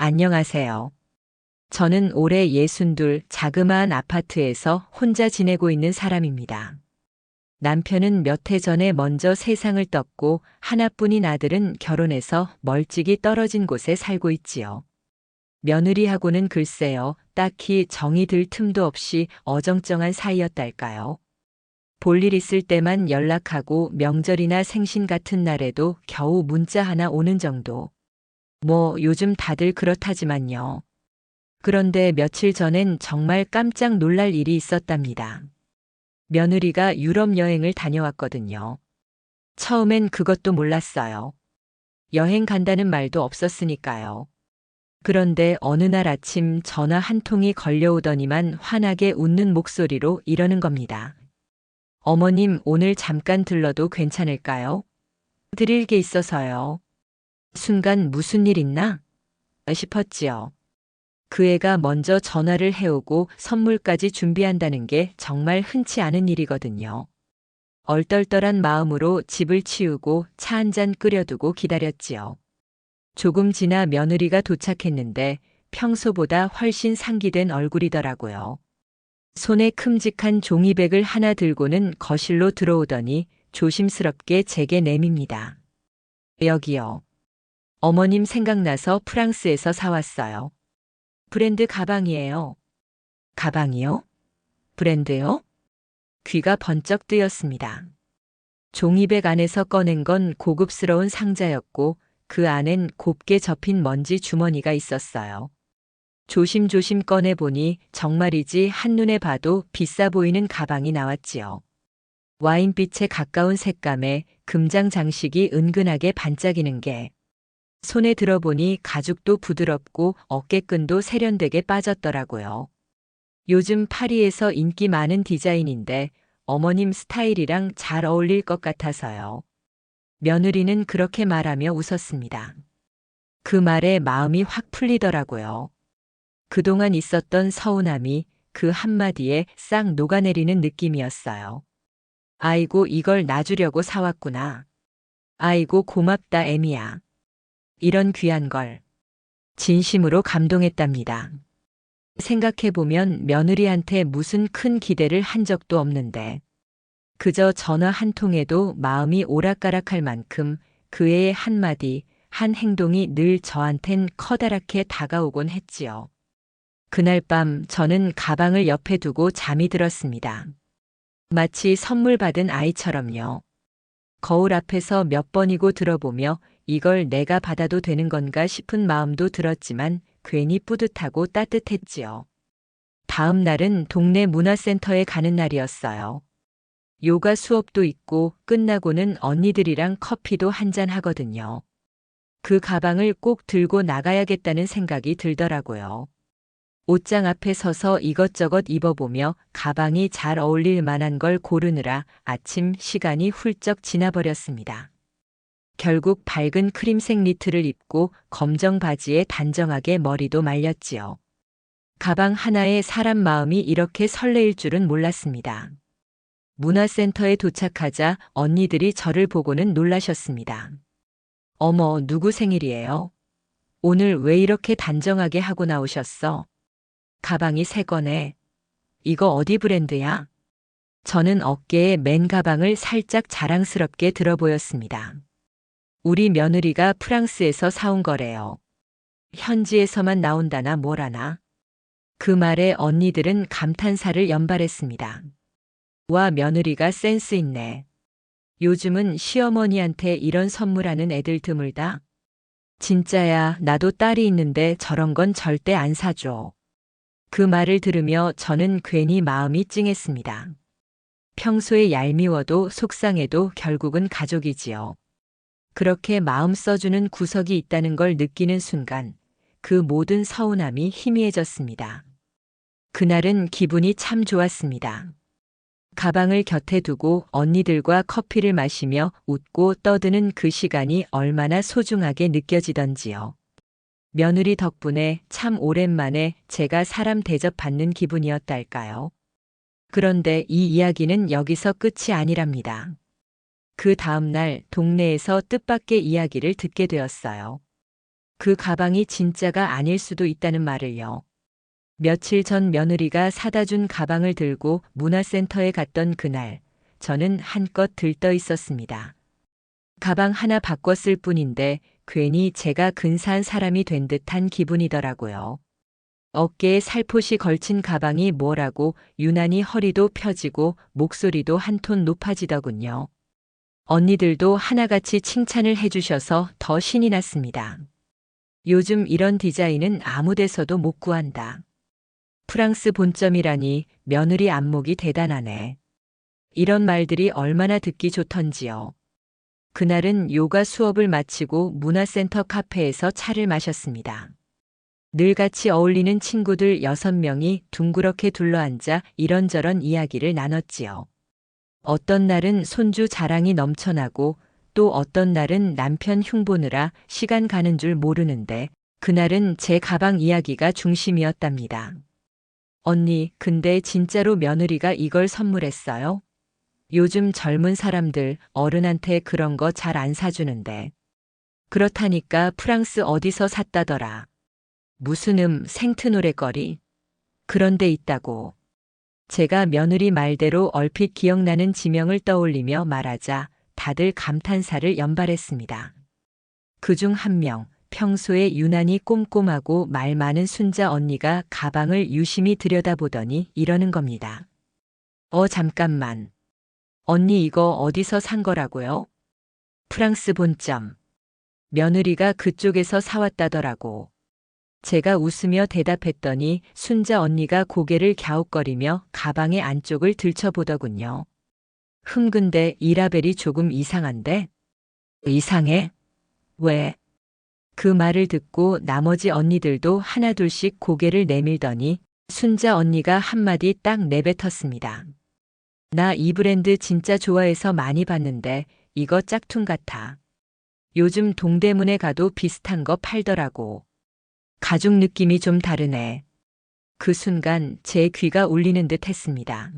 안녕하세요. 저는 올해 62 자그마한 아파트에서 혼자 지내고 있는 사람입니다. 남편은 몇 해 전에 먼저 세상을 떴고 하나뿐인 아들은 결혼해서 멀찍이 떨어진 곳에 살고 있지요. 며느리하고는 글쎄요, 딱히 정이 들 틈도 없이 어정쩡한 사이였달까요? 볼일 있을 때만 연락하고 명절이나 생신 같은 날에도 겨우 문자 하나 오는 정도. 뭐 요즘 다들 그렇다지만요. 그런데 며칠 전엔 정말 깜짝 놀랄 일이 있었답니다. 며느리가 유럽 여행을 다녀왔거든요. 처음엔 그것도 몰랐어요. 여행 간다는 말도 없었으니까요. 그런데 어느 날 아침 전화 한 통이 걸려오더니만 환하게 웃는 목소리로 이러는 겁니다. 어머님, 오늘 잠깐 들러도 괜찮을까요? 드릴 게 있어서요. 순간 무슨 일 있나? 싶었지요. 그 애가 먼저 전화를 해오고 선물까지 준비한다는 게 정말 흔치 않은 일이거든요. 얼떨떨한 마음으로 집을 치우고 차 한 잔 끓여두고 기다렸지요. 조금 지나 며느리가 도착했는데 평소보다 훨씬 상기된 얼굴이더라고요. 손에 큼직한 종이백을 하나 들고는 거실로 들어오더니 조심스럽게 제게 내밉니다. 여기요. 어머님 생각나서 프랑스에서 사왔어요. 브랜드 가방이에요. 가방이요? 브랜드요? 귀가 번쩍 뜨였습니다. 종이백 안에서 꺼낸 건 고급스러운 상자였고 그 안엔 곱게 접힌 먼지 주머니가 있었어요. 조심조심 꺼내보니 정말이지 한눈에 봐도 비싸 보이는 가방이 나왔지요. 와인빛에 가까운 색감에 금장 장식이 은근하게 반짝이는 게 손에 들어보니 가죽도 부드럽고 어깨끈도 세련되게 빠졌더라고요. 요즘 파리에서 인기 많은 디자인인데 어머님 스타일이랑 잘 어울릴 것 같아서요. 며느리는 그렇게 말하며 웃었습니다. 그 말에 마음이 확 풀리더라고요. 그동안 있었던 서운함이 그 한마디에 싹 녹아내리는 느낌이었어요. 아이고, 이걸 놔주려고 사왔구나. 아이고, 고맙다, 애미야. 이런 귀한 걸. 진심으로 감동했답니다. 생각해보면 며느리한테 무슨 큰 기대를 한 적도 없는데 그저 전화 한 통에도 마음이 오락가락할 만큼 그 애의 한마디, 한 행동이 늘 저한텐 커다랗게 다가오곤 했지요. 그날 밤 저는 가방을 옆에 두고 잠이 들었습니다. 마치 선물 받은 아이처럼요. 거울 앞에서 몇 번이고 들어보며 이걸 내가 받아도 되는 건가 싶은 마음도 들었지만 괜히 뿌듯하고 따뜻했지요. 다음 날은 동네 문화센터에 가는 날이었어요. 요가 수업도 있고 끝나고는 언니들이랑 커피도 한잔 하거든요. 그 가방을 꼭 들고 나가야겠다는 생각이 들더라고요. 옷장 앞에 서서 이것저것 입어보며 가방이 잘 어울릴 만한 걸 고르느라 아침 시간이 훌쩍 지나버렸습니다. 결국 밝은 크림색 니트를 입고 검정 바지에 단정하게 머리도 말렸지요. 가방 하나에 사람 마음이 이렇게 설레일 줄은 몰랐습니다. 문화센터에 도착하자 언니들이 저를 보고는 놀라셨습니다. 어머, 누구 생일이에요? 오늘 왜 이렇게 단정하게 하고 나오셨어? 가방이 새 거네. 이거 어디 브랜드야? 저는 어깨에 맨 가방을 살짝 자랑스럽게 들어 보였습니다. 우리 며느리가 프랑스에서 사온 거래요. 현지에서만 나온다나 뭐라나. 그 말에 언니들은 감탄사를 연발했습니다. 와, 며느리가 센스 있네. 요즘은 시어머니한테 이런 선물하는 애들 드물다. 진짜야, 나도 딸이 있는데 저런 건 절대 안 사줘. 그 말을 들으며 저는 괜히 마음이 찡했습니다. 평소에 얄미워도 속상해도 결국은 가족이지요. 그렇게 마음 써주는 구석이 있다는 걸 느끼는 순간 그 모든 서운함이 희미해졌습니다. 그날은 기분이 참 좋았습니다. 가방을 곁에 두고 언니들과 커피를 마시며 웃고 떠드는 그 시간이 얼마나 소중하게 느껴지던지요. 며느리 덕분에 참 오랜만에 제가 사람 대접받는 기분이었달까요? 그런데 이 이야기는 여기서 끝이 아니랍니다. 그 다음 날 동네에서 뜻밖의 이야기를 듣게 되었어요. 그 가방이 진짜가 아닐 수도 있다는 말을요. 며칠 전 며느리가 사다 준 가방을 들고 문화센터에 갔던 그날, 저는 한껏 들떠 있었습니다. 가방 하나 바꿨을 뿐인데 괜히 제가 근사한 사람이 된 듯한 기분이더라고요. 어깨에 살포시 걸친 가방이 뭐라고 유난히 허리도 펴지고 목소리도 한 톤 높아지더군요. 언니들도 하나같이 칭찬을 해주셔서 더 신이 났습니다. 요즘 이런 디자인은 아무 데서도 못 구한다. 프랑스 본점이라니 며느리 안목이 대단하네. 이런 말들이 얼마나 듣기 좋던지요. 그날은 요가 수업을 마치고 문화센터 카페에서 차를 마셨습니다. 늘 같이 어울리는 친구들 6명이 둥그렇게 둘러앉아 이런저런 이야기를 나눴지요. 어떤 날은 손주 자랑이 넘쳐나고 또 어떤 날은 남편 흉보느라 시간 가는 줄 모르는데 그날은 제 가방 이야기가 중심이었답니다. 언니, 근데 진짜로 며느리가 이걸 선물했어요? 요즘 젊은 사람들 어른한테 그런 거 잘 안 사주는데. 그렇다니까 프랑스 어디서 샀다더라. 무슨 생트노래거리? 그런 데 있다고. 제가 며느리 말대로 얼핏 기억나는 지명을 떠올리며 말하자 다들 감탄사를 연발했습니다. 그중 한 명, 평소에 유난히 꼼꼼하고 말 많은 순자 언니가 가방을 유심히 들여다보더니 이러는 겁니다. 잠깐만. 언니 이거 어디서 산 거라고요? 프랑스 본점. 며느리가 그쪽에서 사왔다더라고. 제가 웃으며 대답했더니 순자 언니가 고개를 갸웃거리며 가방의 안쪽을 들춰보더군요. 근데 이 라벨이 조금 이상한데? 이상해? 왜? 그 말을 듣고 나머지 언니들도 하나둘씩 고개를 내밀더니 순자 언니가 한마디 딱 내뱉었습니다. 나 이 브랜드 진짜 좋아해서 많이 봤는데 이거 짝퉁 같아. 요즘 동대문에 가도 비슷한 거 팔더라고. 가죽 느낌이 좀 다르네. 그 순간 제 귀가 울리는 듯 했습니다.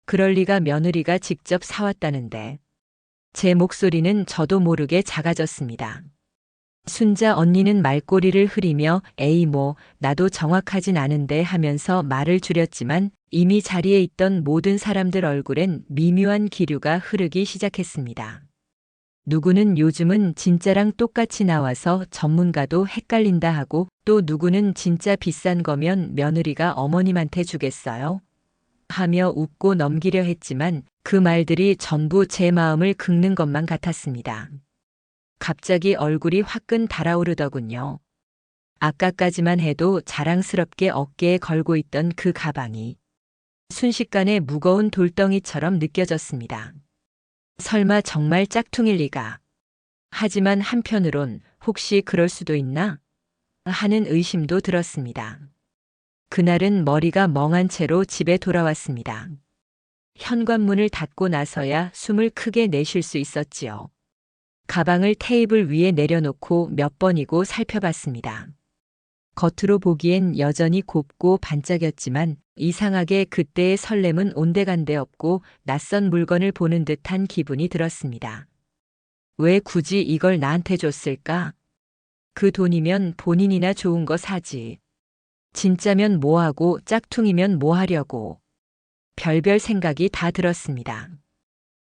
그럴 리가 며느리가 직접 사왔다는데. 제 목소리는 저도 모르게 작아졌습니다. 순자 언니는 말꼬리를 흐리며 에이 나도 정확하진 않은데 하면서 말을 줄였지만 이미 자리에 있던 모든 사람들 얼굴엔 미묘한 기류가 흐르기 시작했습니다. 누구는 요즘은 진짜랑 똑같이 나와서 전문가도 헷갈린다 하고 또 누구는 진짜 비싼 거면 며느리가 어머님한테 주겠어요? 하며 웃고 넘기려 했지만 그 말들이 전부 제 마음을 긁는 것만 같았습니다. 갑자기 얼굴이 화끈 달아오르더군요. 아까까지만 해도 자랑스럽게 어깨에 걸고 있던 그 가방이 순식간에 무거운 돌덩이처럼 느껴졌습니다. 설마 정말 짝퉁일 리가. 하지만 한편으론 혹시 그럴 수도 있나? 하는 의심도 들었습니다. 그날은 머리가 멍한 채로 집에 돌아왔습니다. 현관문을 닫고 나서야 숨을 크게 내쉴 수 있었지요. 가방을 테이블 위에 내려놓고 몇 번이고 살펴봤습니다. 겉으로 보기엔 여전히 곱고 반짝였지만 이상하게 그때의 설렘은 온데간데 없고 낯선 물건을 보는 듯한 기분이 들었습니다. 왜 굳이 이걸 나한테 줬을까? 그 돈이면 본인이나 좋은 거 사지. 진짜면 뭐하고 짝퉁이면 뭐하려고. 별별 생각이 다 들었습니다.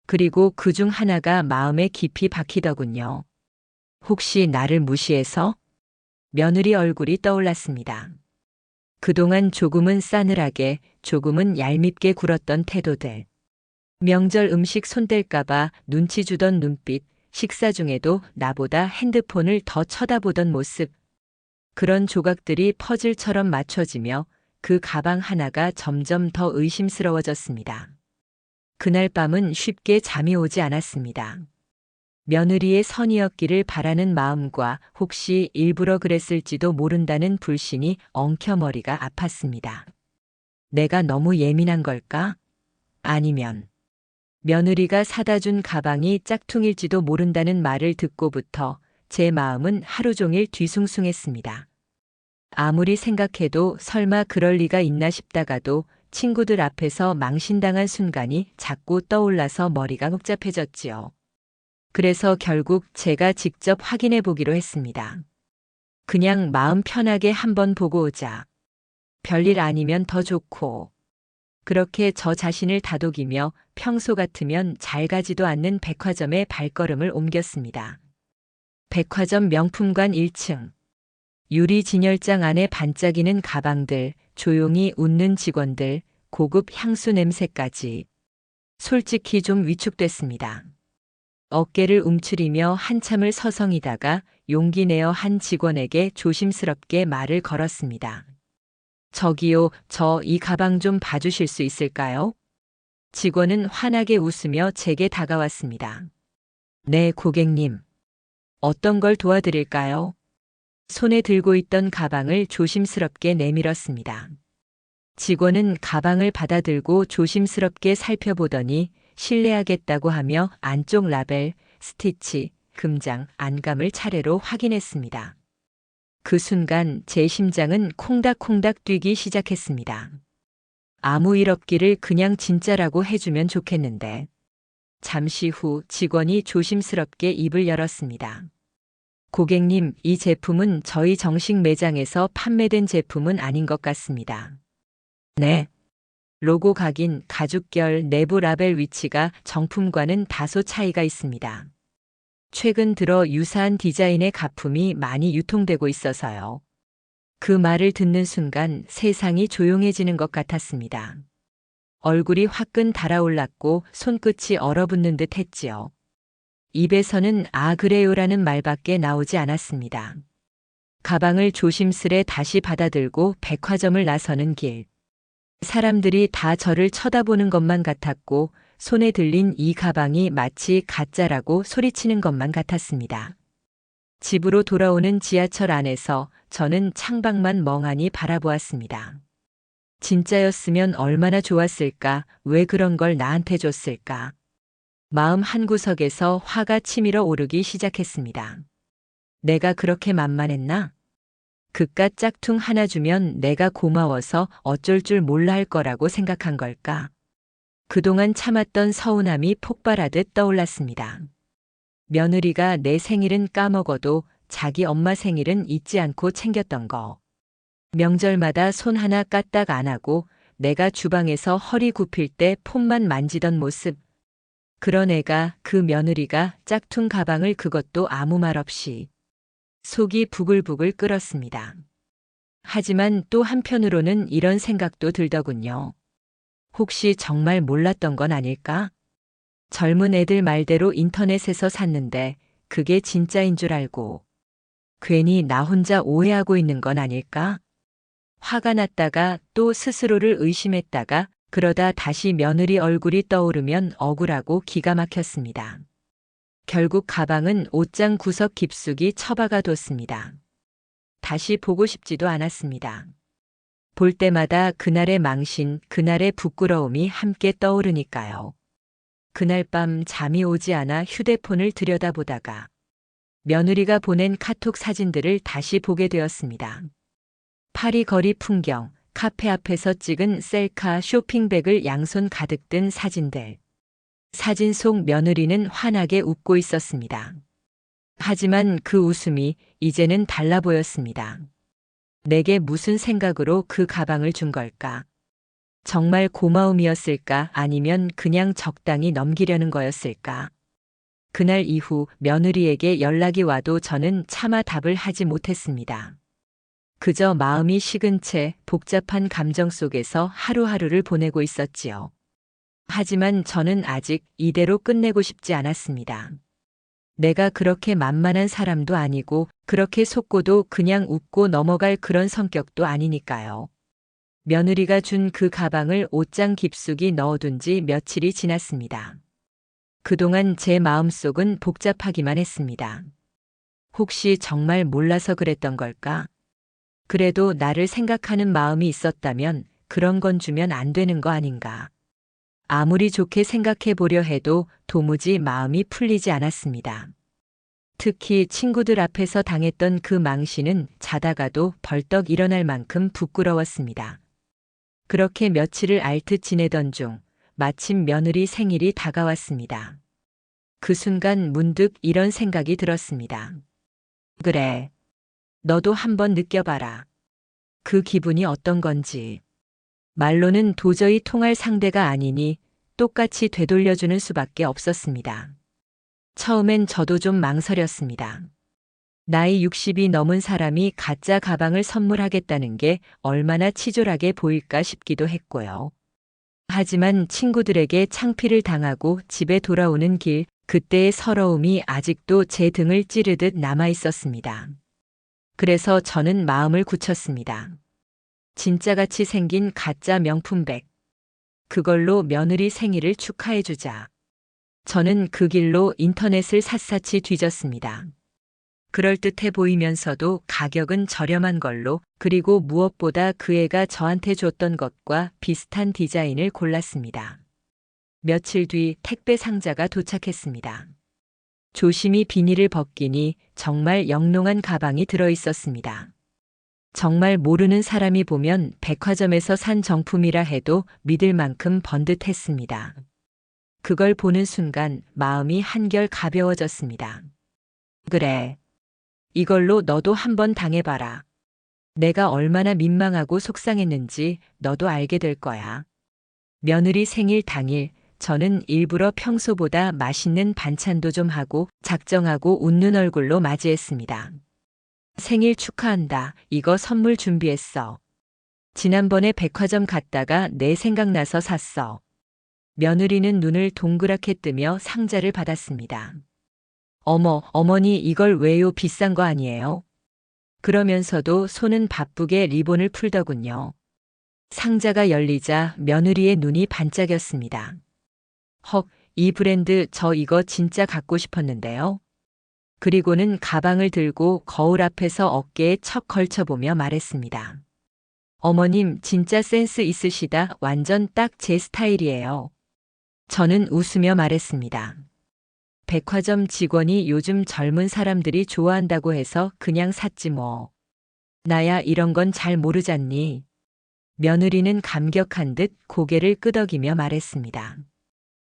그리고 그중 하나가 마음에 깊이 박히더군요. 혹시 나를 무시해서? 며느리 얼굴이 떠올랐습니다. 그동안 조금은 싸늘하게, 조금은 얄밉게 굴었던 태도들. 명절 음식 손댈까봐 눈치 주던 눈빛, 식사 중에도 나보다 핸드폰을 더 쳐다보던 모습. 그런 조각들이 퍼즐처럼 맞춰지며 그 가방 하나가 점점 더 의심스러워졌습니다. 그날 밤은 쉽게 잠이 오지 않았습니다. 며느리의 선이었기를 바라는 마음과 혹시 일부러 그랬을지도 모른다는 불신이 엉켜 머리가 아팠습니다. 내가 너무 예민한 걸까? 아니면 며느리가 사다 준 가방이 짝퉁일지도 모른다는 말을 듣고부터 제 마음은 하루 종일 뒤숭숭했습니다. 아무리 생각해도 설마 그럴 리가 있나 싶다가도 친구들 앞에서 망신당한 순간이 자꾸 떠올라서 머리가 복잡해졌지요. 그래서 결국 제가 직접 확인해 보기로 했습니다. 그냥 마음 편하게 한번 보고 오자. 별일 아니면 더 좋고. 그렇게 저 자신을 다독이며 평소 같으면 잘 가지도 않는 백화점에 발걸음을 옮겼습니다. 백화점 명품관 1층. 유리 진열장 안에 반짝이는 가방들, 조용히 웃는 직원들, 고급 향수 냄새까지. 솔직히 좀 위축됐습니다. 어깨를 움츠리며 한참을 서성이다가 용기 내어 한 직원에게 조심스럽게 말을 걸었습니다. 저기요, 저 이 가방 좀 봐주실 수 있을까요? 직원은 환하게 웃으며 제게 다가왔습니다. 네, 고객님. 어떤 걸 도와드릴까요? 손에 들고 있던 가방을 조심스럽게 내밀었습니다. 직원은 가방을 받아들고 조심스럽게 살펴보더니 실례하겠다고 하며 안쪽 라벨, 스티치, 금장, 안감을 차례로 확인했습니다. 그 순간 제 심장은 콩닥콩닥 뛰기 시작했습니다. 아무 일 없기를 그냥 진짜라고 해주면 좋겠는데. 잠시 후 직원이 조심스럽게 입을 열었습니다. 고객님, 이 제품은 저희 정식 매장에서 판매된 제품은 아닌 것 같습니다. 네. 로고 각인, 가죽결, 내부 라벨 위치가 정품과는 다소 차이가 있습니다. 최근 들어 유사한 디자인의 가품이 많이 유통되고 있어서요. 그 말을 듣는 순간 세상이 조용해지는 것 같았습니다. 얼굴이 화끈 달아올랐고 손끝이 얼어붙는 듯 했지요. 입에서는 아 그래요라는 말밖에 나오지 않았습니다. 가방을 조심스레 다시 받아들고 백화점을 나서는 길. 사람들이 다 저를 쳐다보는 것만 같았고 손에 들린 이 가방이 마치 가짜라고 소리치는 것만 같았습니다. 집으로 돌아오는 지하철 안에서 저는 창밖만 멍하니 바라보았습니다. 진짜였으면 얼마나 좋았을까, 왜 그런 걸 나한테 줬을까. 마음 한구석에서 화가 치밀어 오르기 시작했습니다. 내가 그렇게 만만했나? 그깟 짝퉁 하나 주면 내가 고마워서 어쩔 줄 몰라 할 거라고 생각한 걸까? 그동안 참았던 서운함이 폭발하듯 떠올랐습니다. 며느리가 내 생일은 까먹어도 자기 엄마 생일은 잊지 않고 챙겼던 거. 명절마다 손 하나 까딱 안 하고 내가 주방에서 허리 굽힐 때 폰만 만지던 모습. 그런 애가, 그 며느리가 짝퉁 가방을, 그것도 아무 말 없이. 속이 부글부글 끓었습니다. 하지만 또 한편으로는 이런 생각도 들더군요. 혹시 정말 몰랐던 건 아닐까? 젊은 애들 말대로 인터넷에서 샀는데 그게 진짜인 줄 알고 괜히 나 혼자 오해하고 있는 건 아닐까? 화가 났다가 또 스스로를 의심했다가 그러다 다시 며느리 얼굴이 떠오르면 억울하고 기가 막혔습니다. 결국 가방은 옷장 구석 깊숙이 처박아 뒀습니다. 다시 보고 싶지도 않았습니다. 볼 때마다 그날의 망신, 그날의 부끄러움이 함께 떠오르니까요. 그날 밤 잠이 오지 않아 휴대폰을 들여다보다가 며느리가 보낸 카톡 사진들을 다시 보게 되었습니다. 파리 거리 풍경, 카페 앞에서 찍은 셀카, 쇼핑백을 양손 가득 든 사진들. 사진 속 며느리는 환하게 웃고 있었습니다. 하지만 그 웃음이 이제는 달라 보였습니다. 내게 무슨 생각으로 그 가방을 준 걸까? 정말 고마움이었을까? 아니면 그냥 적당히 넘기려는 거였을까? 그날 이후 며느리에게 연락이 와도 저는 차마 답을 하지 못했습니다. 그저 마음이 식은 채 복잡한 감정 속에서 하루하루를 보내고 있었지요. 하지만 저는 아직 이대로 끝내고 싶지 않았습니다. 내가 그렇게 만만한 사람도 아니고 그렇게 속고도 그냥 웃고 넘어갈 그런 성격도 아니니까요. 며느리가 준 그 가방을 옷장 깊숙이 넣어둔 지 며칠이 지났습니다. 그동안 제 마음속은 복잡하기만 했습니다. 혹시 정말 몰라서 그랬던 걸까? 그래도 나를 생각하는 마음이 있었다면 그런 건 주면 안 되는 거 아닌가? 아무리 좋게 생각해 보려 해도 도무지 마음이 풀리지 않았습니다. 특히 친구들 앞에서 당했던 그 망신은 자다가도 벌떡 일어날 만큼 부끄러웠습니다. 그렇게 며칠을 앓듯 지내던 중 마침 며느리 생일이 다가왔습니다. 그 순간 문득 이런 생각이 들었습니다. 그래. 너도 한번 느껴봐라. 그 기분이 어떤 건지. 말로는 도저히 통할 상대가 아니니 똑같이 되돌려주는 수밖에 없었습니다. 처음엔 저도 좀 망설였습니다. 나이 60이 넘은 사람이 가짜 가방을 선물하겠다는 게 얼마나 치졸하게 보일까 싶기도 했고요. 하지만 친구들에게 창피를 당하고 집에 돌아오는 길, 그때의 서러움이 아직도 제 등을 찌르듯 남아 있었습니다. 그래서 저는 마음을 굳혔습니다. 진짜같이 생긴 가짜 명품백. 그걸로 며느리 생일을 축하해주자. 저는 그 길로 인터넷을 샅샅이 뒤졌습니다. 그럴듯해 보이면서도 가격은 저렴한 걸로, 그리고 무엇보다 그 애가 저한테 줬던 것과 비슷한 디자인을 골랐습니다. 며칠 뒤 택배 상자가 도착했습니다. 조심히 비닐을 벗기니 정말 영롱한 가방이 들어 있었습니다. 정말 모르는 사람이 보면 백화점에서 산 정품이라 해도 믿을 만큼 번듯했습니다. 그걸 보는 순간 마음이 한결 가벼워졌습니다. 그래. 이걸로 너도 한번 당해봐라. 내가 얼마나 민망하고 속상했는지 너도 알게 될 거야. 며느리 생일 당일 저는 일부러 평소보다 맛있는 반찬도 좀 하고 작정하고 웃는 얼굴로 맞이했습니다. 생일 축하한다. 이거 선물 준비했어. 지난번에 백화점 갔다가 내 생각나서 샀어. 며느리는 눈을 동그랗게 뜨며 상자를 받았습니다. 어머, 어머니 이걸 왜요? 비싼 거 아니에요? 그러면서도 손은 바쁘게 리본을 풀더군요. 상자가 열리자 며느리의 눈이 반짝였습니다. 헉, 이 브랜드 저 이거 진짜 갖고 싶었는데요. 그리고는 가방을 들고 거울 앞에서 어깨에 척 걸쳐보며 말했습니다. 어머님 진짜 센스 있으시다. 완전 딱 제 스타일이에요. 저는 웃으며 말했습니다. 백화점 직원이 요즘 젊은 사람들이 좋아한다고 해서 그냥 샀지 뭐. 나야 이런 건 잘 모르잖니. 며느리는 감격한 듯 고개를 끄덕이며 말했습니다.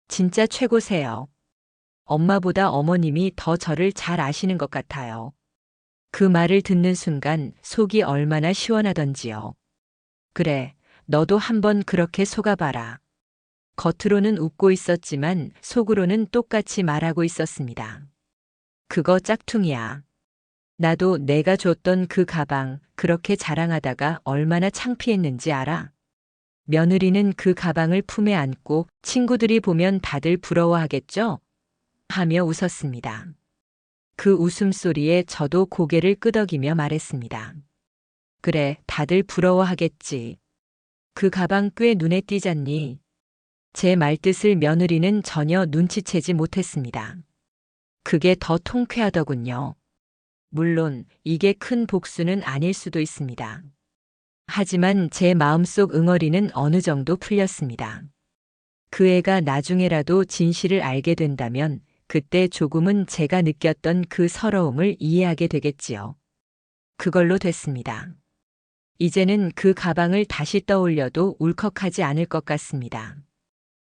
진짜 최고세요. 엄마보다 어머님이 더 저를 잘 아시는 것 같아요. 그 말을 듣는 순간 속이 얼마나 시원하던지요. 그래, 너도 한번 그렇게 속아봐라. 겉으로는 웃고 있었지만 속으로는 똑같이 말하고 있었습니다. 그거 짝퉁이야. 나도 내가 줬던 그 가방 그렇게 자랑하다가 얼마나 창피했는지 알아? 며느리는 그 가방을 품에 안고 친구들이 보면 다들 부러워하겠죠? 하며 웃었습니다. 그 웃음소리에 저도 고개를 끄덕이며 말했습니다. 그래, 다들 부러워하겠지. 그 가방 꽤 눈에 띄잖니. 제 말뜻을 며느리는 전혀 눈치채지 못했습니다. 그게 더 통쾌하더군요. 물론 이게 큰 복수는 아닐 수도 있습니다. 하지만 제 마음속 응어리는 어느 정도 풀렸습니다. 그 애가 나중에라도 진실을 알게 된다면 그때 조금은 제가 느꼈던 그 서러움을 이해하게 되겠지요. 그걸로 됐습니다. 이제는 그 가방을 다시 떠올려도 울컥하지 않을 것 같습니다.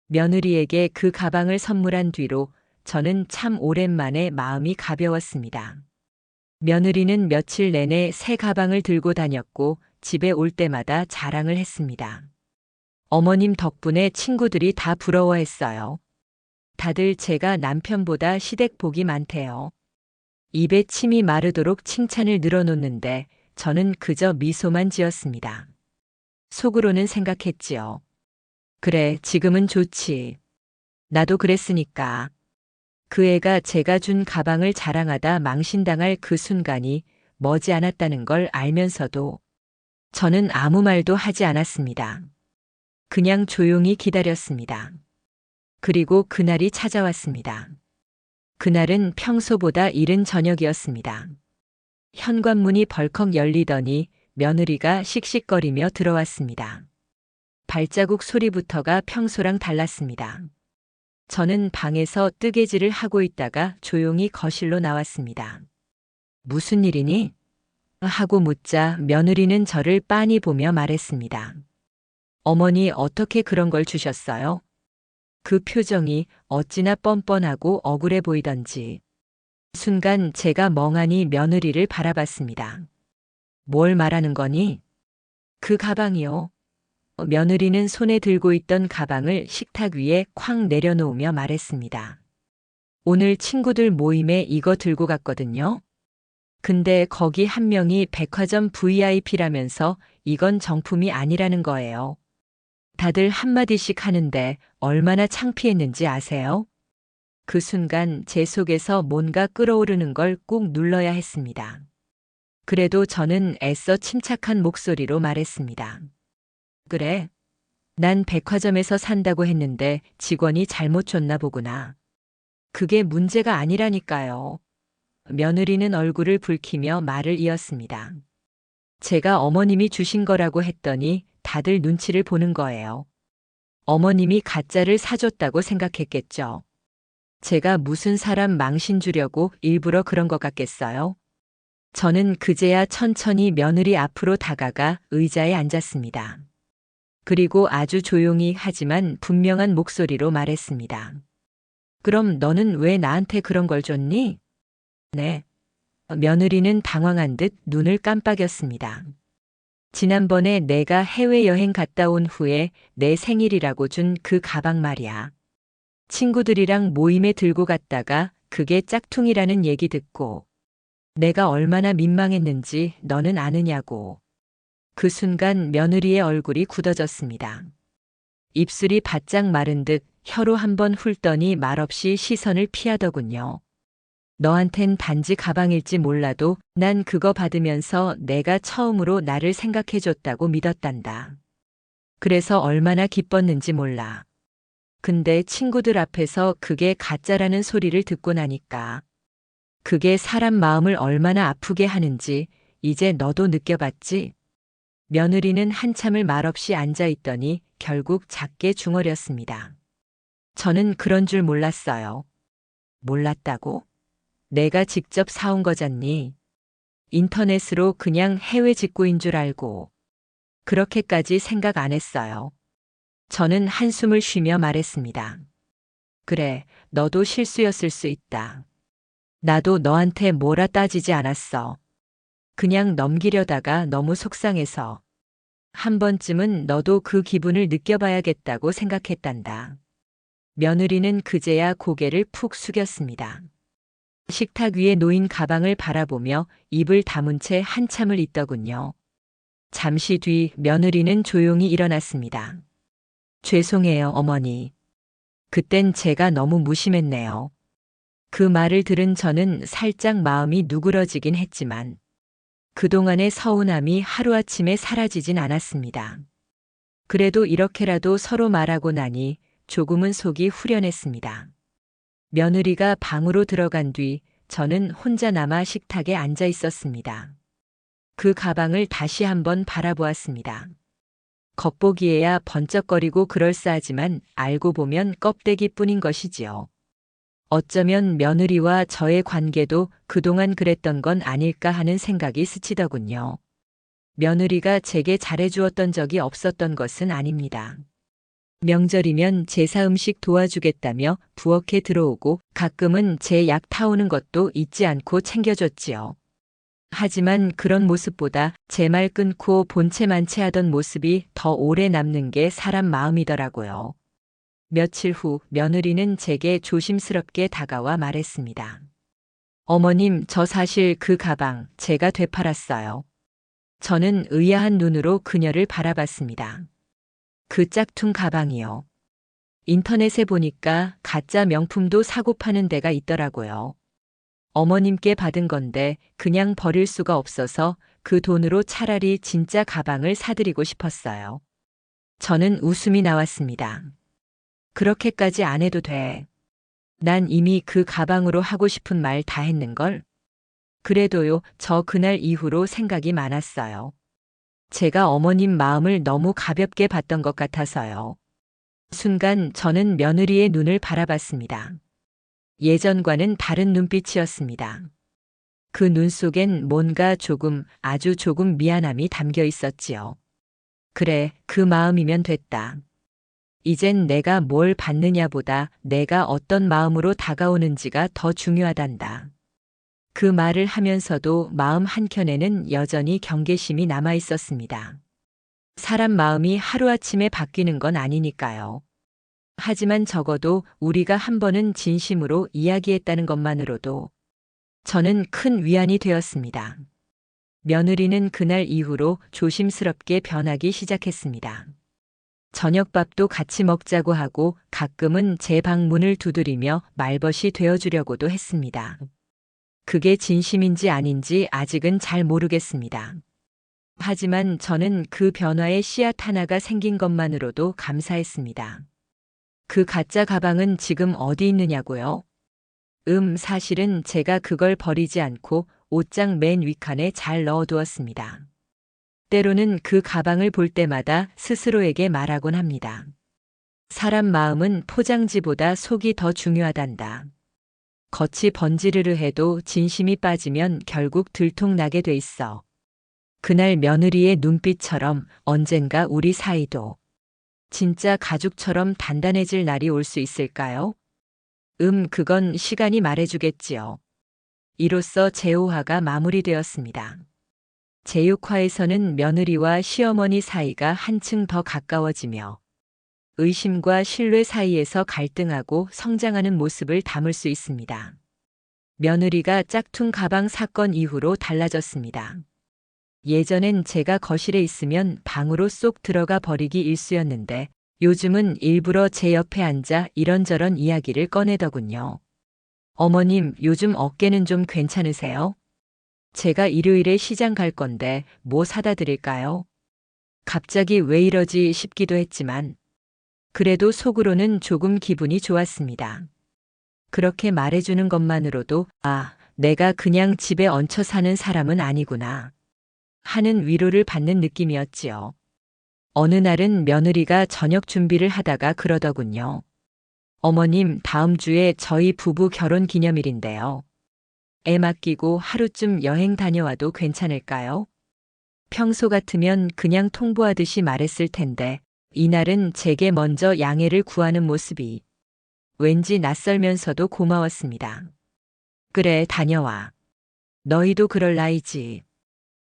며느리에게 그 가방을 선물한 뒤로 저는 참 오랜만에 마음이 가벼웠습니다. 며느리는 며칠 내내 새 가방을 들고 다녔고 집에 올 때마다 자랑을 했습니다. 어머님 덕분에 친구들이 다 부러워했어요. 다들 제가 남편보다 시댁복이 많대요. 입에 침이 마르도록 칭찬을 늘어놓는데 저는 그저 미소만 지었습니다. 속으로는 생각했지요. 그래, 지금은 좋지. 나도 그랬으니까. 그 애가 제가 준 가방을 자랑하다 망신당할 그 순간이 머지않았다는 걸 알면서도 저는 아무 말도 하지 않았습니다. 그냥 조용히 기다렸습니다. 그리고 그날이 찾아왔습니다. 그날은 평소보다 이른 저녁이었습니다. 현관문이 벌컥 열리더니 며느리가 씩씩거리며 들어왔습니다. 발자국 소리부터가 평소랑 달랐습니다. 저는 방에서 뜨개질을 하고 있다가 조용히 거실로 나왔습니다. 무슨 일이니? 하고 묻자 며느리는 저를 빤히 보며 말했습니다. 어머니 어떻게 그런 걸 주셨어요? 그 표정이 어찌나 뻔뻔하고 억울해 보이던지. 순간 제가 멍하니 며느리를 바라봤습니다. 뭘 말하는 거니? 그 가방이요. 며느리는 손에 들고 있던 가방을 식탁 위에 쾅 내려놓으며 말했습니다. 오늘 친구들 모임에 이거 들고 갔거든요. 근데 거기 한 명이 백화점 VIP라면서 이건 정품이 아니라는 거예요. 다들 한마디씩 하는데 얼마나 창피했는지 아세요? 그 순간 제 속에서 뭔가 끓어오르는 걸 꾹 눌러야 했습니다. 그래도 저는 애써 침착한 목소리로 말했습니다. 그래. 난 백화점에서 산다고 했는데 직원이 잘못 줬나 보구나. 그게 문제가 아니라니까요. 며느리는 얼굴을 붉히며 말을 이었습니다. 제가 어머님이 주신 거라고 했더니 다들 눈치를 보는 거예요. 어머님이 가짜를 사줬다고 생각했겠죠. 제가 무슨 사람 망신 주려고 일부러 그런 것 같겠어요? 저는 그제야 천천히 며느리 앞으로 다가가 의자에 앉았습니다. 그리고 아주 조용히 하지만 분명한 목소리로 말했습니다. 그럼 너는 왜 나한테 그런 걸 줬니? 네. 며느리는 당황한 듯 눈을 깜빡였습니다. 지난번에 내가 해외여행 갔다 온 후에 내 생일이라고 준 그 가방 말이야. 친구들이랑 모임에 들고 갔다가 그게 짝퉁이라는 얘기 듣고 내가 얼마나 민망했는지 너는 아느냐고. 그 순간 며느리의 얼굴이 굳어졌습니다. 입술이 바짝 마른 듯 혀로 한번 훑더니 말없이 시선을 피하더군요. 너한텐 단지 가방일지 몰라도 난 그거 받으면서 내가 처음으로 나를 생각해줬다고 믿었단다. 그래서 얼마나 기뻤는지 몰라. 근데 친구들 앞에서 그게 가짜라는 소리를 듣고 나니까 그게 사람 마음을 얼마나 아프게 하는지 이제 너도 느껴봤지? 며느리는 한참을 말없이 앉아있더니 결국 작게 중얼였습니다. 저는 그런 줄 몰랐어요. 몰랐다고? 내가 직접 사온 거잖니. 인터넷으로 그냥 해외 직구인 줄 알고. 그렇게까지 생각 안 했어요. 저는 한숨을 쉬며 말했습니다. 그래, 너도 실수였을 수 있다. 나도 너한테 뭐라 따지지 않았어. 그냥 넘기려다가 너무 속상해서. 한 번쯤은 너도 그 기분을 느껴봐야겠다고 생각했단다. 며느리는 그제야 고개를 푹 숙였습니다. 식탁 위에 놓인 가방을 바라보며 입을 다문 채 한참을 있더군요. 잠시 뒤 며느리는 조용히 일어났습니다. 죄송해요, 어머니. 그땐 제가 너무 무심했네요. 그 말을 들은 저는 살짝 마음이 누그러지긴 했지만 그동안의 서운함이 하루아침에 사라지진 않았습니다. 그래도 이렇게라도 서로 말하고 나니 조금은 속이 후련했습니다. 며느리가 방으로 들어간 뒤 저는 혼자 남아 식탁에 앉아 있었습니다. 그 가방을 다시 한번 바라보았습니다. 겉보기에야 번쩍거리고 그럴싸하지만 알고 보면 껍데기뿐인 것이지요. 어쩌면 며느리와 저의 관계도 그동안 그랬던 건 아닐까 하는 생각이 스치더군요. 며느리가 제게 잘해주었던 적이 없었던 것은 아닙니다. 명절이면 제사 음식 도와주겠다며 부엌에 들어오고 가끔은 제 약 타오는 것도 잊지 않고 챙겨줬지요. 하지만 그런 모습보다 제 말 끊고 본체 만체하던 모습이 더 오래 남는 게 사람 마음이더라고요. 며칠 후 며느리는 제게 조심스럽게 다가와 말했습니다. 어머님, 저 사실 그 가방 제가 되팔았어요. 저는 의아한 눈으로 그녀를 바라봤습니다. 그 짝퉁 가방이요. 인터넷에 보니까 가짜 명품도 사고 파는 데가 있더라고요. 어머님께 받은 건데 그냥 버릴 수가 없어서 그 돈으로 차라리 진짜 가방을 사드리고 싶었어요. 저는 웃음이 나왔습니다. 그렇게까지 안 해도 돼. 난 이미 그 가방으로 하고 싶은 말 다 했는걸. 그래도요, 저 그날 이후로 생각이 많았어요. 제가 어머님 마음을 너무 가볍게 봤던 것 같아서요. 순간 저는 며느리의 눈을 바라봤습니다. 예전과는 다른 눈빛이었습니다. 그 눈 속엔 뭔가 조금, 아주 조금 미안함이 담겨 있었지요. 그래, 그 마음이면 됐다. 이젠 내가 뭘 받느냐보다 내가 어떤 마음으로 다가오는지가 더 중요하단다. 그 말을 하면서도 마음 한켠에는 여전히 경계심이 남아 있었습니다. 사람 마음이 하루아침에 바뀌는 건 아니니까요. 하지만 적어도 우리가 한 번은 진심으로 이야기했다는 것만으로도 저는 큰 위안이 되었습니다. 며느리는 그날 이후로 조심스럽게 변하기 시작했습니다. 저녁밥도 같이 먹자고 하고 가끔은 제 방문을 두드리며 말벗이 되어주려고도 했습니다. 그게 진심인지 아닌지 아직은 잘 모르겠습니다. 하지만 저는 그 변화의 씨앗 하나가 생긴 것만으로도 감사했습니다. 그 가짜 가방은 지금 어디 있느냐고요? 사실은 제가 그걸 버리지 않고 옷장 맨 윗칸에 잘 넣어두었습니다. 때로는 그 가방을 볼 때마다 스스로에게 말하곤 합니다. 사람 마음은 포장지보다 속이 더 중요하단다. 겉이 번지르르 해도 진심이 빠지면 결국 들통나게 돼 있어. 그날 며느리의 눈빛처럼 언젠가 우리 사이도 진짜 가족처럼 단단해질 날이 올 수 있을까요? 그건 시간이 말해주겠지요. 이로써 제5화가 마무리되었습니다. 제6화에서는 며느리와 시어머니 사이가 한층 더 가까워지며 의심과 신뢰 사이에서 갈등하고 성장하는 모습을 담을 수 있습니다. 며느리가 짝퉁 가방 사건 이후로 달라졌습니다. 예전엔 제가 거실에 있으면 방으로 쏙 들어가 버리기 일쑤였는데 요즘은 일부러 제 옆에 앉아 이런저런 이야기를 꺼내더군요. 어머님, 요즘 어깨는 좀 괜찮으세요? 제가 일요일에 시장 갈 건데 뭐 사다 드릴까요? 갑자기 왜 이러지 싶기도 했지만 그래도 속으로는 조금 기분이 좋았습니다. 그렇게 말해주는 것만으로도 내가 그냥 집에 얹혀 사는 사람은 아니구나 하는 위로를 받는 느낌이었지요. 어느 날은 며느리가 저녁 준비를 하다가 그러더군요. 어머님, 다음 주에 저희 부부 결혼 기념일인데요. 애 맡기고 하루쯤 여행 다녀와도 괜찮을까요? 평소 같으면 그냥 통보하듯이 말했을 텐데 이날은 제게 먼저 양해를 구하는 모습이 왠지 낯설면서도 고마웠습니다. 그래, 다녀와. 너희도 그럴 나이지.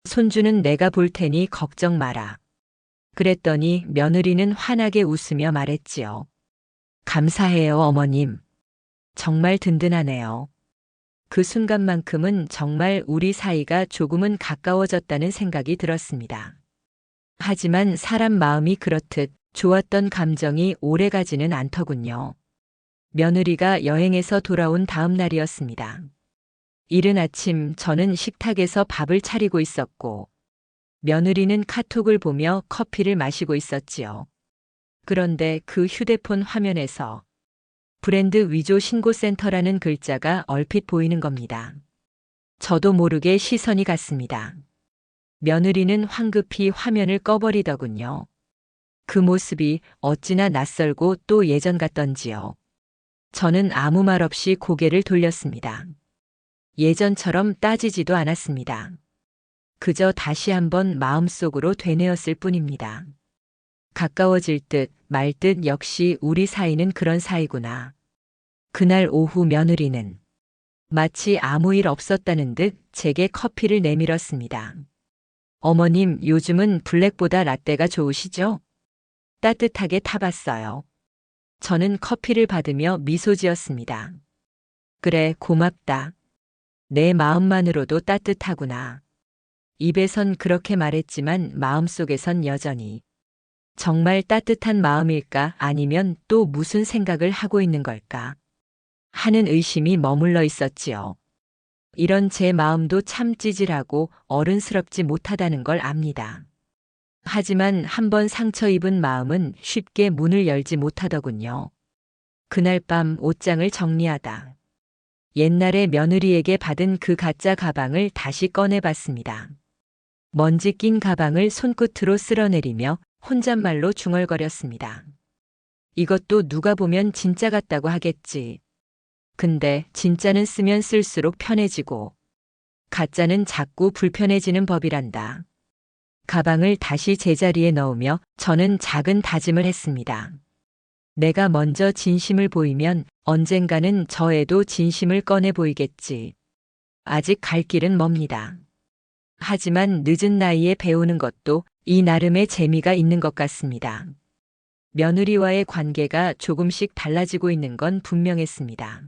손주는 내가 볼 테니 걱정 마라. 그랬더니 며느리는 환하게 웃으며 말했지요. 감사해요, 어머님. 정말 든든하네요. 그 순간만큼은 정말 우리 사이가 조금은 가까워졌다는 생각이 들었습니다. 하지만 사람 마음이 그렇듯 좋았던 감정이 오래가지는 않더군요. 며느리가 여행에서 돌아온 다음 날이었습니다. 이른 아침 저는 식탁에서 밥을 차리고 있었고 며느리는 카톡을 보며 커피를 마시고 있었지요. 그런데 그 휴대폰 화면에서 브랜드 위조 신고센터라는 글자가 얼핏 보이는 겁니다. 저도 모르게 시선이 갔습니다. 며느리는 황급히 화면을 꺼버리더군요. 그 모습이 어찌나 낯설고 또 예전 같던지요. 저는 아무 말 없이 고개를 돌렸습니다. 예전처럼 따지지도 않았습니다. 그저 다시 한번 마음속으로 되뇌었을 뿐입니다. 가까워질 듯 말 듯 역시 우리 사이는 그런 사이구나. 그날 오후 며느리는 마치 아무 일 없었다는 듯 제게 커피를 내밀었습니다. 어머님, 요즘은 블랙보다 라떼가 좋으시죠? 따뜻하게 타봤어요. 저는 커피를 받으며 미소 지었습니다. 그래, 고맙다. 내 마음만으로도 따뜻하구나. 입에선 그렇게 말했지만 마음속에선 여전히 정말 따뜻한 마음일까 아니면 또 무슨 생각을 하고 있는 걸까 하는 의심이 머물러 있었지요. 이런 제 마음도 참 찌질하고 어른스럽지 못하다는 걸 압니다. 하지만 한번 상처 입은 마음은 쉽게 문을 열지 못하더군요. 그날 밤 옷장을 정리하다 옛날에 며느리에게 받은 그 가짜 가방을 다시 꺼내봤습니다. 먼지 낀 가방을 손끝으로 쓸어내리며 혼잣말로 중얼거렸습니다. 이것도 누가 보면 진짜 같다고 하겠지. 근데 진짜는 쓰면 쓸수록 편해지고 가짜는 자꾸 불편해지는 법이란다. 가방을 다시 제자리에 넣으며 저는 작은 다짐을 했습니다. 내가 먼저 진심을 보이면 언젠가는 저에도 진심을 꺼내 보이겠지. 아직 갈 길은 멉니다. 하지만 늦은 나이에 배우는 것도 이 나름의 재미가 있는 것 같습니다. 며느리와의 관계가 조금씩 달라지고 있는 건 분명했습니다.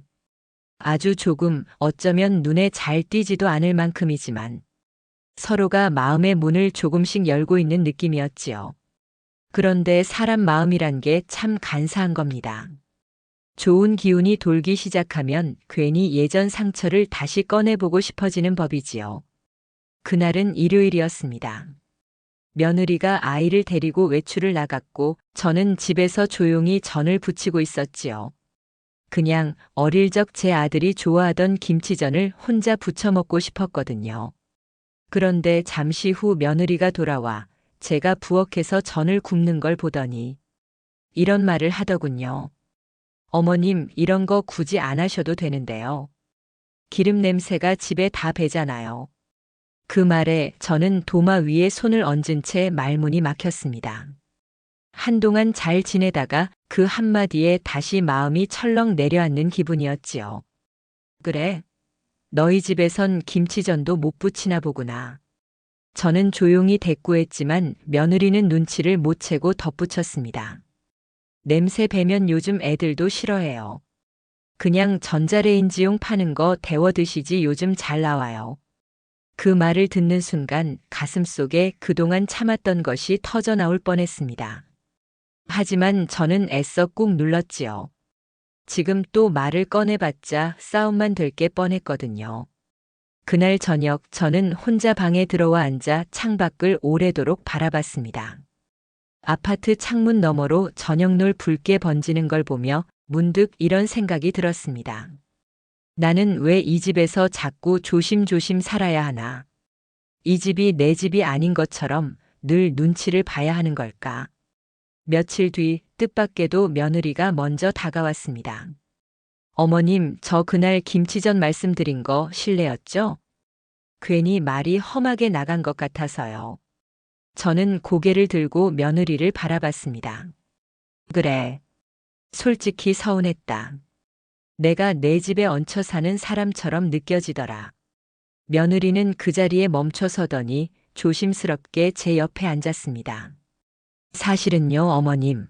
아주 조금, 어쩌면 눈에 잘 띄지도 않을 만큼이지만 서로가 마음의 문을 조금씩 열고 있는 느낌이었지요. 그런데 사람 마음이란 게 참 간사한 겁니다. 좋은 기운이 돌기 시작하면 괜히 예전 상처를 다시 꺼내보고 싶어지는 법이지요. 그날은 일요일이었습니다. 며느리가 아이를 데리고 외출을 나갔고 저는 집에서 조용히 전을 부치고 있었지요. 그냥 어릴 적 제 아들이 좋아하던 김치전을 혼자 부쳐 먹고 싶었거든요. 그런데 잠시 후 며느리가 돌아와 제가 부엌에서 전을 굽는 걸 보더니 이런 말을 하더군요. 어머님, 이런 거 굳이 안 하셔도 되는데요. 기름 냄새가 집에 다 배잖아요. 그 말에 저는 도마 위에 손을 얹은 채 말문이 막혔습니다. 한동안 잘 지내다가 그 한마디에 다시 마음이 철렁 내려앉는 기분이었지요. 그래, 너희 집에선 김치전도 못 부치나 보구나. 저는 조용히 대꾸했지만 며느리는 눈치를 못 채고 덧붙였습니다. 냄새 배면 요즘 애들도 싫어해요. 그냥 전자레인지용 파는 거 데워 드시지 요즘 잘 나와요. 그 말을 듣는 순간 가슴속에 그동안 참았던 것이 터져 나올 뻔했습니다. 하지만 저는 애써 꾹 눌렀지요. 지금 또 말을 꺼내봤자 싸움만 될 게 뻔했거든요. 그날 저녁 저는 혼자 방에 들어와 앉아 창밖을 오래도록 바라봤습니다. 아파트 창문 너머로 저녁놀 붉게 번지는 걸 보며 문득 이런 생각이 들었습니다. 나는 왜 이 집에서 자꾸 조심조심 살아야 하나? 이 집이 내 집이 아닌 것처럼 늘 눈치를 봐야 하는 걸까? 며칠 뒤 뜻밖에도 며느리가 먼저 다가왔습니다. 어머님, 저 그날 김치전 말씀드린 거 실례였죠? 괜히 말이 험하게 나간 것 같아서요. 저는 고개를 들고 며느리를 바라봤습니다. 그래. 솔직히 서운했다. 내가 내 집에 얹혀 사는 사람처럼 느껴지더라. 며느리는 그 자리에 멈춰 서더니 조심스럽게 제 옆에 앉았습니다. 사실은요, 어머님.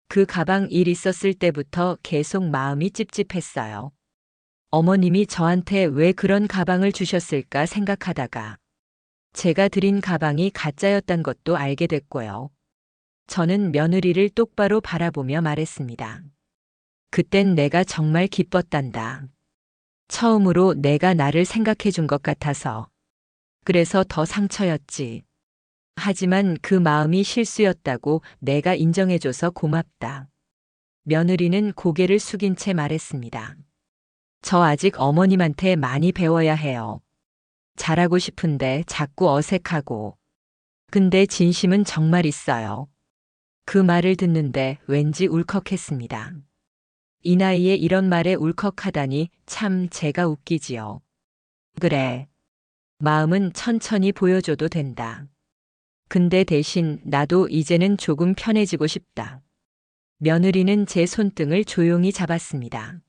그 가방 일 있었을 때부터 계속 마음이 찝찝했어요. 어머님이 저한테 왜 그런 가방을 주셨을까 생각하다가 제가 드린 가방이 가짜였단 것도 알게 됐고요. 저는 며느리를 똑바로 바라보며 말했습니다. 그땐 내가 정말 기뻤단다. 처음으로 내가 나를 생각해 준 것 같아서. 그래서 더 상처였지. 하지만 그 마음이 실수였다고 내가 인정해줘서 고맙다. 며느리는 고개를 숙인 채 말했습니다. 저 아직 어머님한테 많이 배워야 해요. 잘하고 싶은데 자꾸 어색하고. 근데 진심은 정말 있어요. 그 말을 듣는데 왠지 울컥했습니다. 이 나이에 이런 말에 울컥하다니 참 제가 웃기지요. 그래. 마음은 천천히 보여줘도 된다. 근데 대신 나도 이제는 조금 편해지고 싶다. 며느리는 제 손등을 조용히 잡았습니다.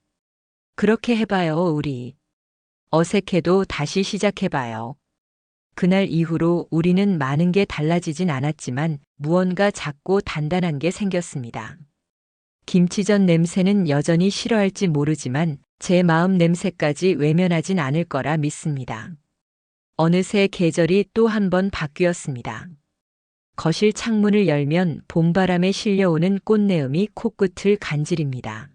그렇게 해봐요, 우리. 어색해도 다시 시작해봐요. 그날 이후로 우리는 많은 게 달라지진 않았지만 무언가 작고 단단한 게 생겼습니다. 김치전 냄새는 여전히 싫어할지 모르지만 제 마음 냄새까지 외면하진 않을 거라 믿습니다. 어느새 계절이 또 한 번 바뀌었습니다. 거실 창문을 열면 봄바람에 실려오는 꽃내음이 코끝을 간지립니다.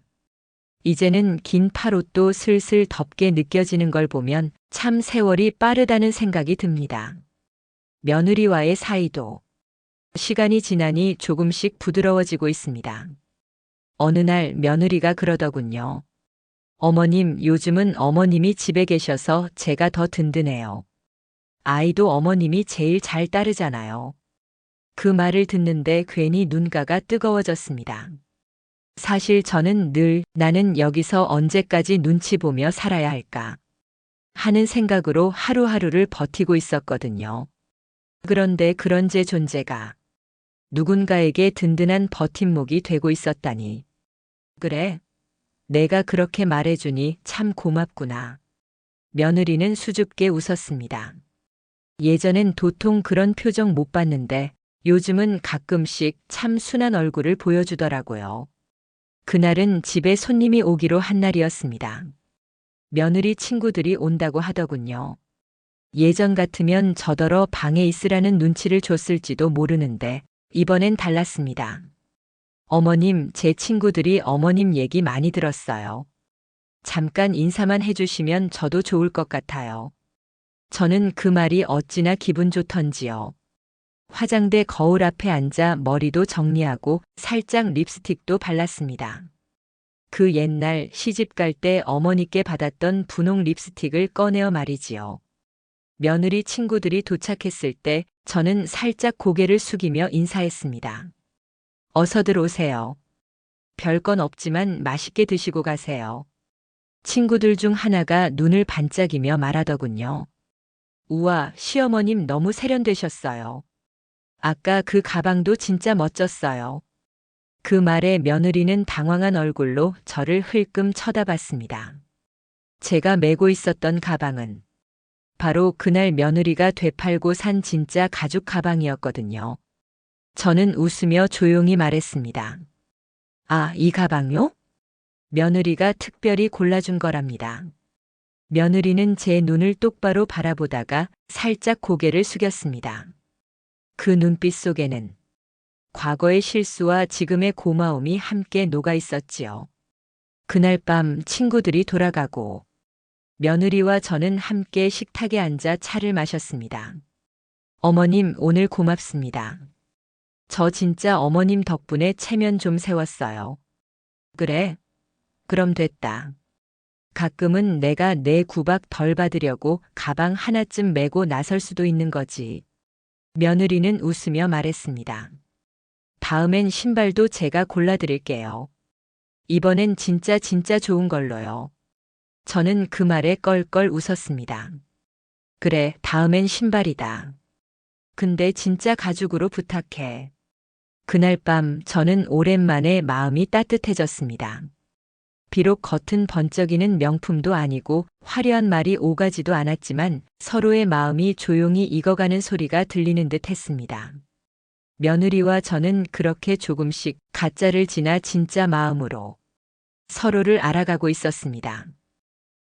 이제는 긴 팔옷도 슬슬 덥게 느껴지는 걸 보면 참 세월이 빠르다는 생각이 듭니다. 며느리와의 사이도 시간이 지나니 조금씩 부드러워지고 있습니다. 어느 날 며느리가 그러더군요. 어머님, 요즘은 어머님이 집에 계셔서 제가 더 든든해요. 아이도 어머님이 제일 잘 따르잖아요. 그 말을 듣는데 괜히 눈가가 뜨거워졌습니다. 사실 저는 늘 나는 여기서 언제까지 눈치 보며 살아야 할까 하는 생각으로 하루하루를 버티고 있었거든요. 그런데 그런 제 존재가 누군가에게 든든한 버팀목이 되고 있었다니. 그래, 내가 그렇게 말해주니 참 고맙구나. 며느리는 수줍게 웃었습니다. 예전엔 도통 그런 표정 못 봤는데 요즘은 가끔씩 참 순한 얼굴을 보여주더라고요. 그날은 집에 손님이 오기로 한 날이었습니다. 며느리 친구들이 온다고 하더군요. 예전 같으면 저더러 방에 있으라는 눈치를 줬을지도 모르는데 이번엔 달랐습니다. 어머님, 제 친구들이 어머님 얘기 많이 들었어요. 잠깐 인사만 해주시면 저도 좋을 것 같아요. 저는 그 말이 어찌나 기분 좋던지요. 화장대 거울 앞에 앉아 머리도 정리하고 살짝 립스틱도 발랐습니다. 그 옛날 시집 갈 때 어머니께 받았던 분홍 립스틱을 꺼내어 말이지요. 며느리 친구들이 도착했을 때 저는 살짝 고개를 숙이며 인사했습니다. 어서들 오세요. 별건 없지만 맛있게 드시고 가세요. 친구들 중 하나가 눈을 반짝이며 말하더군요. 우와, 시어머님 너무 세련되셨어요. 아까 그 가방도 진짜 멋졌어요. 그 말에 며느리는 당황한 얼굴로 저를 흘끔 쳐다봤습니다. 제가 메고 있었던 가방은 바로 그날 며느리가 되팔고 산 진짜 가죽 가방이었거든요. 저는 웃으며 조용히 말했습니다. 아, 이 가방요? 며느리가 특별히 골라준 거랍니다. 며느리는 제 눈을 똑바로 바라보다가 살짝 고개를 숙였습니다. 그 눈빛 속에는 과거의 실수와 지금의 고마움이 함께 녹아 있었지요. 그날 밤 친구들이 돌아가고 며느리와 저는 함께 식탁에 앉아 차를 마셨습니다. 어머님, 오늘 고맙습니다. 저 진짜 어머님 덕분에 체면 좀 세웠어요. 그래? 그럼 됐다. 가끔은 내가 내 구박 덜 받으려고 가방 하나쯤 메고 나설 수도 있는 거지. 며느리는 웃으며 말했습니다. 다음엔 신발도 제가 골라드릴게요. 이번엔 진짜 좋은 걸로요. 저는 그 말에 껄껄 웃었습니다. 그래, 다음엔 신발이다. 근데 진짜 가죽으로 부탁해. 그날 밤 저는 오랜만에 마음이 따뜻해졌습니다. 비록 겉은 번쩍이는 명품도 아니고 화려한 말이 오가지도 않았지만 서로의 마음이 조용히 익어가는 소리가 들리는 듯 했습니다. 며느리와 저는 그렇게 조금씩 가짜를 지나 진짜 마음으로 서로를 알아가고 있었습니다.